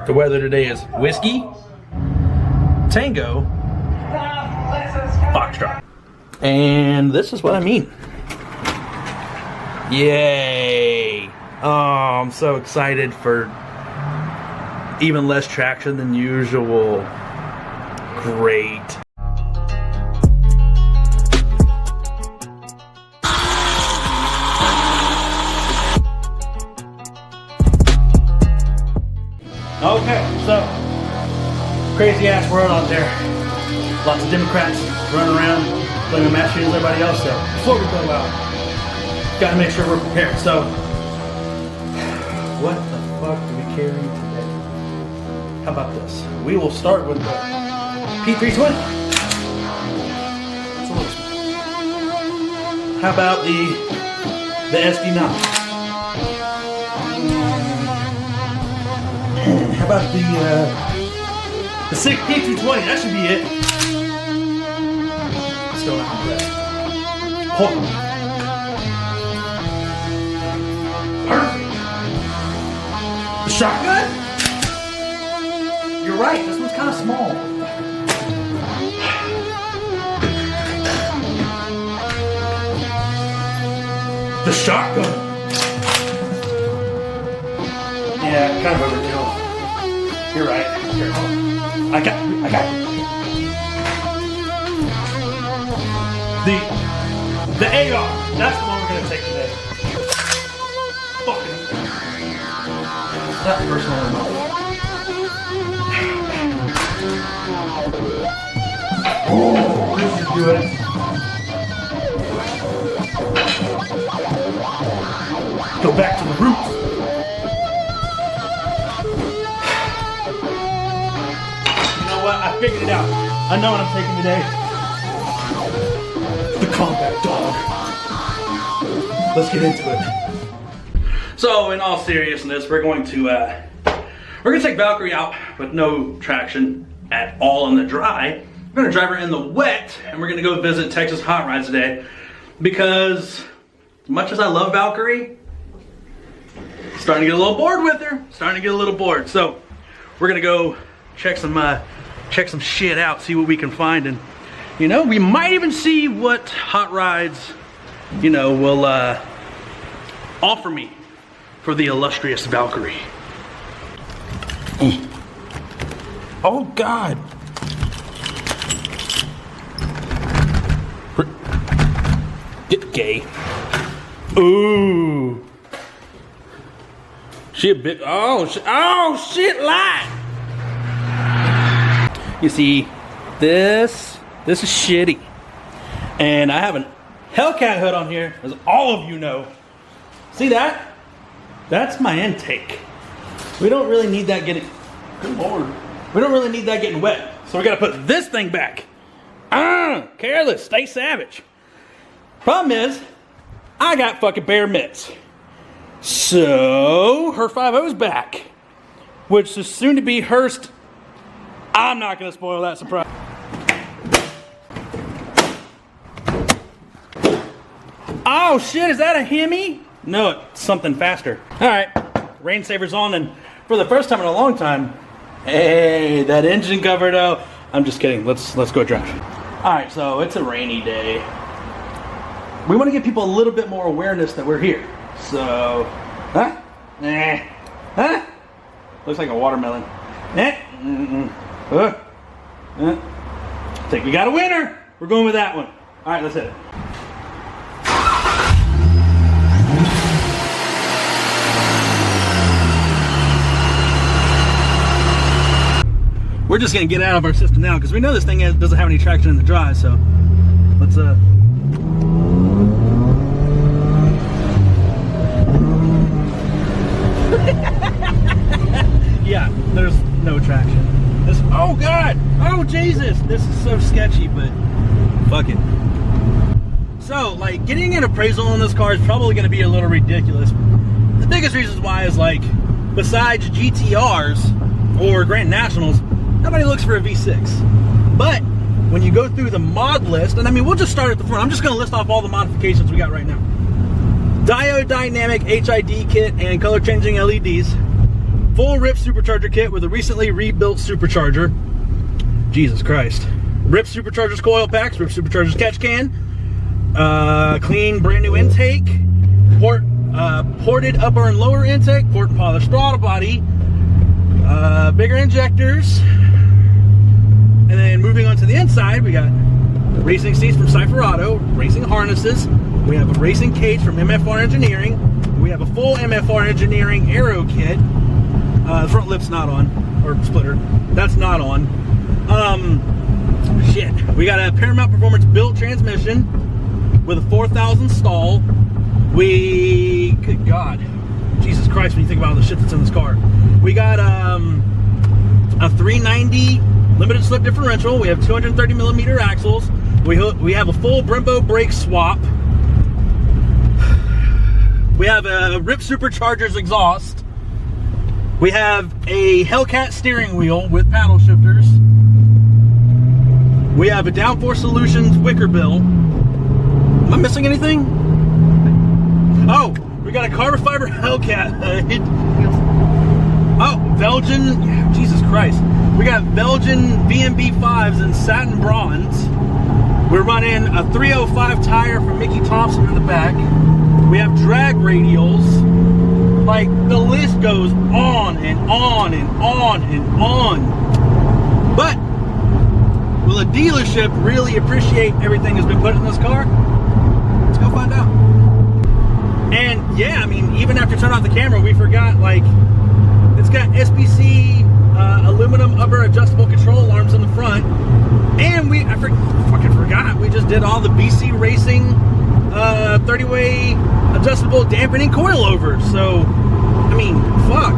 The weather today is whiskey, tango, foxtrot. And this is what I mean. Yay! Oh, I'm so excited for even less traction than usual. Great. Okay, so crazy ass world out there. Lots of Democrats running around playing a match as everybody else. So before we go out, gotta make sure we're prepared. So what the fuck do we carry today? How about this? We will start with the P320. It's a little small. How about the SD9? How about the P220? That should be it. Still not impressed. Hold on. Perfect. The shotgun? You're right, this one's kind of small. The shotgun. Yeah, kind of overkill. You're right. Here, hold on. I got you. The AR. That's the one we're gonna take today. Fucking. That personal remote. Oh, this is good. Go back to the roots. I figured it out. I know what I'm taking today. The combat dog. Let's get into it. So, in all seriousness, we're going to take Valkyrie out with no traction at all in the dry. We're gonna drive her in the wet, and we're gonna go visit Texas Hot Rides today because, as much as I love Valkyrie, starting to get a little bored with her. So, we're gonna go check some shit out, see what we can find, and you know, we might even see what Hot Rides, you know, will offer me for the illustrious Valkyrie. Oh God. Get gay. Ooh. She a bit, oh shit, lie. You see, this is shitty. And I have a Hellcat hood on here, as all of you know. See that? That's my intake. We don't really need that getting, good Lord. We don't really need that getting wet. So we gotta put this thing back. Careless, stay savage. Problem is, I got fucking bare mitts. So, her 5.0's back. Which is soon to be Hurst. I'm not gonna spoil that surprise. Oh shit, is that a Hemi? No, it's something faster. Alright, rain saver's on, and for the first time in a long time, hey, that engine cover though. I'm just kidding, let's go drive. Alright, so it's a rainy day. We want to give people a little bit more awareness that we're here. So, huh? Looks like a watermelon. Think we got a winner. We're going with that one. All right, let's hit it. We're just gonna get out of our system now because we know this thing doesn't have any traction in the dry. So let's yeah, there's no traction. This, oh God, oh Jesus, this is so sketchy, but fuck it. So, like, getting an appraisal on this car is probably going to be a little ridiculous. The biggest reasons why is, like, besides GTRs or Grand Nationals, nobody looks for a V6. But when you go through the mod list, and I mean, we'll just start at the front. I'm just going to list off all the modifications we got right now. Diode dynamic HID kit and color changing LEDs. Full RIP supercharger kit with a recently rebuilt supercharger. Jesus Christ. RIP superchargers coil packs, RIP superchargers catch can, clean brand new intake, ported upper and lower intake, port and polished throttle body, bigger injectors, and then moving on to the inside, we got racing seats from Cypher Auto, racing harnesses, we have a racing cage from MFR Engineering, we have a full MFR Engineering aero kit. The front lip's not on, or splitter, that's not on. Shit, we got a Paramount Performance built transmission with a 4,000 stall. Good God, Jesus Christ, when you think about all the shit that's in this car. We got a 390 limited slip differential. We have 230 millimeter axles. We have a full Brembo brake swap. We have a RIP Superchargers exhaust. We have a Hellcat steering wheel with paddle shifters. We have a Downforce Solutions wicker bill. Am I missing anything? Oh, we got a carbon fiber Hellcat hood. Oh, Belgian, Jesus Christ. We got Belgian VMB5s in satin bronze. We're running a 305 tire from Mickey Thompson in the back. We have drag radials. Like, the list goes on and on and on and on. But will a dealership really appreciate everything that's been put in this car? Let's go find out. And yeah, I mean, even after turning off the camera, we forgot, like, it's got SBC aluminum upper adjustable control arms in the front. And I fucking forgot, we just did all the BC Racing 30-way adjustable dampening coilovers. So, I mean, fuck.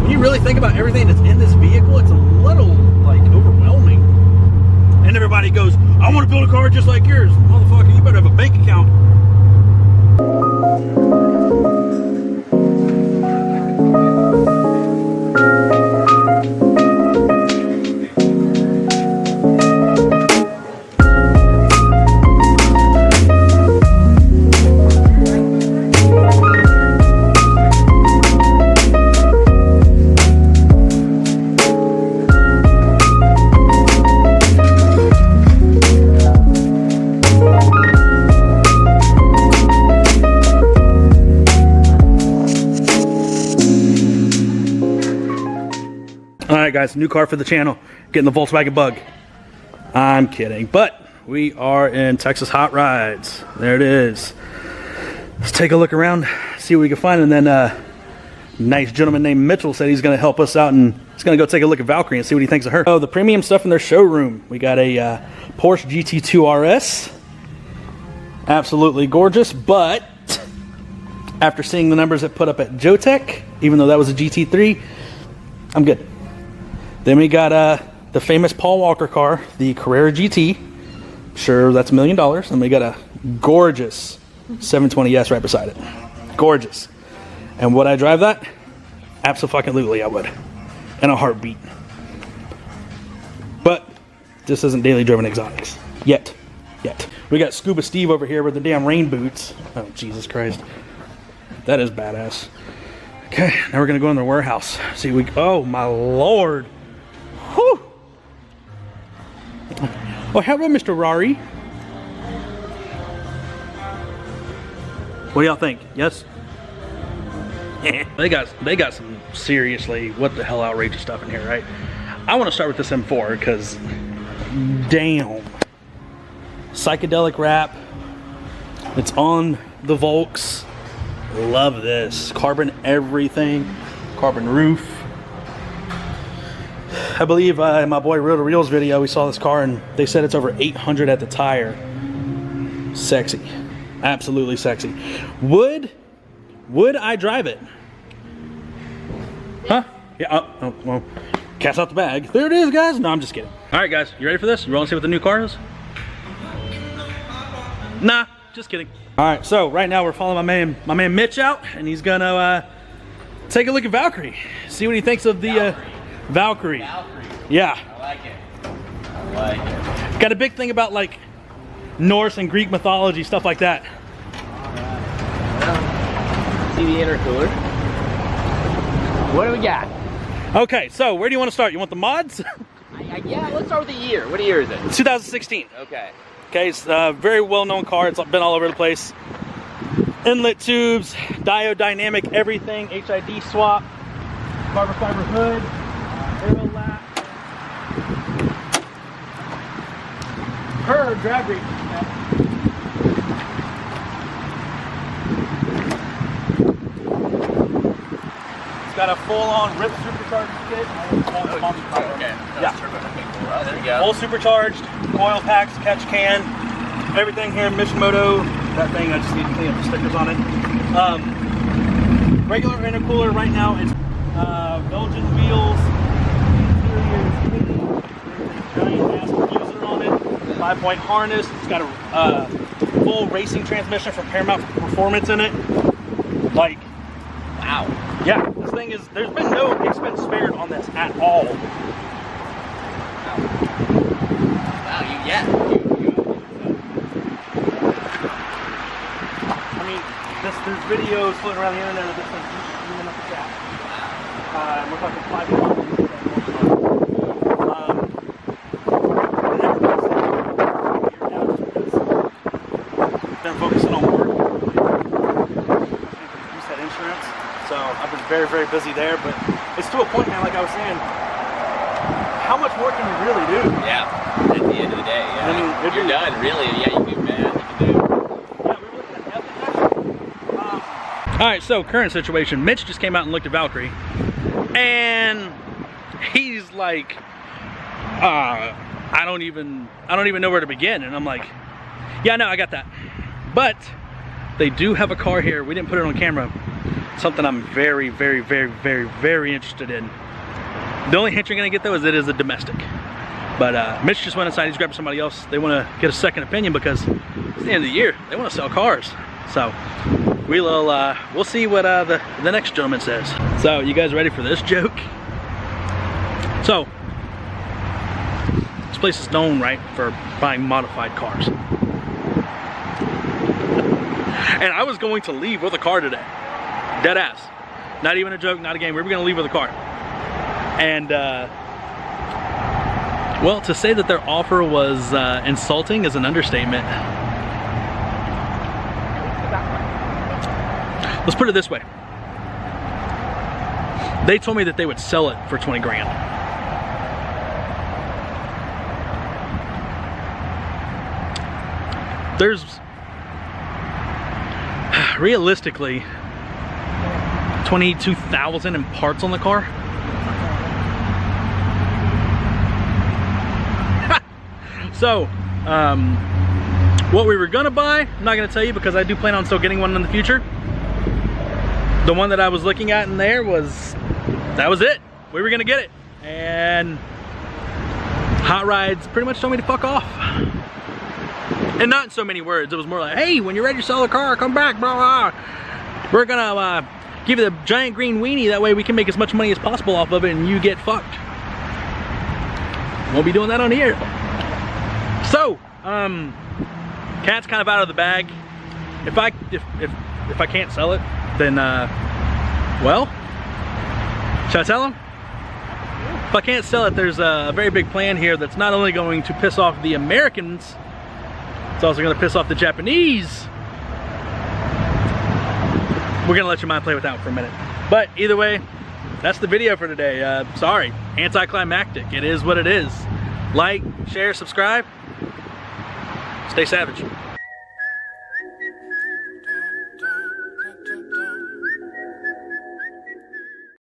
When you really think about everything that's in this vehicle, it's a little, like, overwhelming. And everybody goes, I want to build a car just like yours. Motherfucker, you better have a bank account. Alright guys, new car for the channel. Getting the Volkswagen Bug. I'm kidding. But we are in Texas Hot Rides. There it is. Let's take a look around, see what we can find. And then a nice gentleman named Mitchell said he's going to help us out and he's going to go take a look at Valkyrie and see what he thinks of her. Oh, the premium stuff in their showroom. We got a Porsche GT2 RS. Absolutely gorgeous. But after seeing the numbers that put up at Jotech, even though that was a GT3, I'm good. Then we got the famous Paul Walker car, the Carrera GT. Sure, that's $1 million. And we got a gorgeous 720S right beside it. Gorgeous. And would I drive that? Absolutely, I would. In a heartbeat. But this isn't daily driven exotics. Yet. We got Scuba Steve over here with the damn rain boots. Oh, Jesus Christ. That is badass. Okay, now we're going to go in the warehouse. See, oh my Lord. Whew. Oh, hello, Mr. Rari. What do y'all think? Yes? They got some seriously what the hell outrageous stuff in here, right? I want to start with this M4 because damn. Psychedelic wrap. It's on the Volks. Love this. Carbon everything. Carbon roof. I believe in my boy Real to Reels video, we saw this car and they said it's over 800 at the tire. Sexy. Absolutely sexy. Would I drive it? Huh? Yeah. Oh, well, cat's out the bag. There it is, guys. No, I'm just kidding. All right, guys, you ready for this? You want to see what the new car is? Nah, just kidding. All right, so right now we're following my man Mitch out, and he's gonna take a look at Valkyrie, see what he thinks of the Valkyrie. Yeah. I like it. I like it. Got a big thing about like Norse and Greek mythology, stuff like that. Alright. Well, see the intercooler. What do we got? Okay, so where do you want to start? You want the mods? Yeah, let's start with the year. What year is it? 2016. Okay. Okay, it's a very well-known car. It's been all over the place. Inlet tubes, diode dynamic, everything, HID swap, carbon fiber hood, aero lap, her drag rate. It's got a full-on RIP supercharged kit. Okay. Yeah. Oh, there you go. Full supercharged, coil packs, catch can, everything here, Mishimoto. That thing, I just need to clean up the stickers on it. Regular intercooler right now, it's Belgian wheels, interior is giant ass diffuser on it, 5-point harness, it's got a full racing transmission from Paramount Performance in it. Like, Wow. yeah, this thing is, there's been no expense spared on this at all. Wow, There's videos floating around the internet of this thing zooming up the shaft. And we're talking 5 kilometers. Been focusing on work. Use that insurance. So I've been very, very busy there, but it's to a point now, like I was saying, how much more can you really do? Yeah, at the end of the day, yeah. I mean, you're done, really. Yeah, you can do bad. All right, so current situation. Mitch just came out and looked at Valkyrie, and he's like, I don't even know where to begin. And I'm like, yeah, no, I got that. But they do have a car here. We didn't put it on camera. Something I'm very, very, very, very, very interested in. The only hint you're gonna get though is it is a domestic. But Mitch just went inside. He's grabbing somebody else. They want to get a second opinion because it's the end of the year. They want to sell cars. So we'll see what the next gentleman says. So you guys ready for this joke? So this place is known, right, for buying modified cars. And I was going to leave with a car today, dead ass. Not even a joke, not a game. We were going to leave with a car. And well, to say that their offer was insulting is an understatement. Let's put it this way. They told me that they would sell it for 20 grand. There's realistically 22,000 in parts on the car. So, what we were gonna buy, I'm not gonna tell you because I do plan on still getting one in the future. The one that I was looking at in there that was it. We were gonna get it. And Hot Rides pretty much told me to fuck off. And not in so many words, it was more like, hey, when you're ready to sell the car, come back, bro. We're gonna give you the giant green weenie, that way we can make as much money as possible off of it and you get fucked. Won't be doing that on here. So, cat's kind of out of the bag. If I can't sell it, then well, should I tell him? If I can't sell it, there's a very big plan here that's not only going to piss off the Americans, it's also going to piss off the Japanese. We're going to let your mind play with that one for a minute. But either way, that's the video for today. Sorry, anticlimactic. It is what it is. Like, share, subscribe. Stay savage.